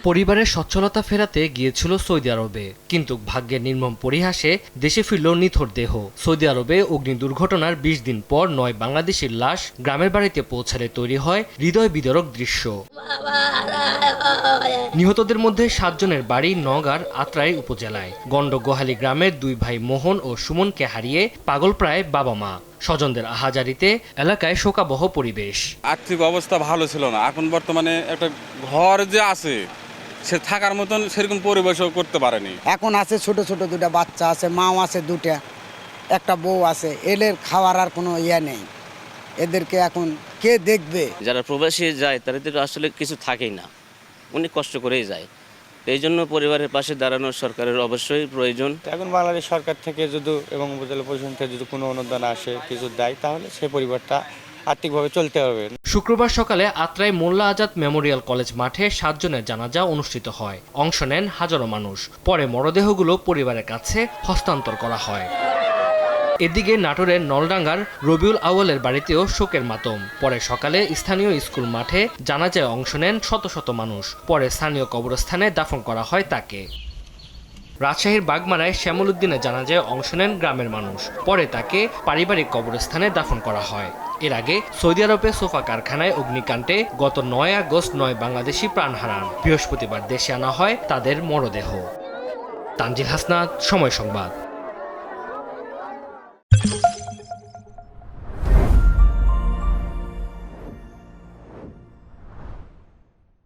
পরিবারের সচ্ছলতা ফেরাতে গিয়েছিল সৌদি আরবে, কিন্তু ভাগ্যের নির্মম পরিহাসে দেশে ফিরল নিথর দেহ। সৌদি আরবে অগ্নি দুর্ঘটনার ২০ দিন পর ৯ বাংলাদেশির লাশ গ্রামের বাড়িতে পৌঁছালে তৈরি হয় হৃদয় বিদারক দৃশ্য। নিহতদের মধ্যে ৭ জনের বাড়ি নওগাঁর আত্রাই উপজেলায়। গন্ডগোহালী গ্রামের ২ ভাই মোহন ও সুমনকে হারিয়ে পাগলপ্রায় বাবা মা। স্বজনদের আহাজারিতে এলাকায় শোকাবহ পরিবেশ। আর্থিক অবস্থা ভালো ছিল না, এখন বর্তমানে একটা ঘর যে আছে সে থাকার মতন সেরকম পরিবেশও করতে পারেনি। এখন আছে ছোট ছোট 2টা বাচ্চা আছে, মাও আছে 2টা, একটা বউ আছে। এদের খাওয়ার আর কোনো ইয়া নেই, এদেরকে এখন কে দেখবে? যারা প্রবাসী যায় তাদের আসলে কিছু থাকেই না, অনেক কষ্ট করেই যায়। এই জন্য পরিবারের পাশে দাঁড়ানো সরকারের অবশ্যই প্রয়োজন। এখন বাংলাদেশ সরকার থেকে যদি এবং উপজেলা পরিষদ থেকে যদি কোনো অনুদান আসে, কিছু দেয়, তাহলে সেই পরিবারটা আর্থিকভাবে চলতে হবে। শুক্রবার সকালে আত্রাই মোল্লা আজাদ মেমোরিয়াল কলেজ মাঠে ৭ জনের জানাজা অনুষ্ঠিত হয়। অংশ নেন হাজারো মানুষ। পরে মরদেহগুলো পরিবারের কাছে হস্তান্তর করা হয়। এদিকে নাটোরের নলডাঙ্গার রবিউল আউয়ালের বাড়িতেও শোকের মাতম। পরে সকালে স্থানীয় স্কুল মাঠে জানাজায় অংশ নেন শত শত মানুষ। পরে স্থানীয় কবরস্থানে দাফন করা হয় তাকে। রাজশাহীর বাগমারায় শ্যামল উদ্দিনের জানাজায় অংশ নেন গ্রামের মানুষ। পরে তাকে পারিবারিক কবরস্থানে দাফন করা হয়। এর আগে সৌদি আরবে সোফা কারখানায় অগ্নিকাণ্ডে গত ৯ আগস্ট ৯ বাংলাদেশি প্রাণ হারান। বৃহস্পতিবার দেশে আনা হয় তাদের মরদেহ। তানজিল হাসনাত, সময় সংবাদ।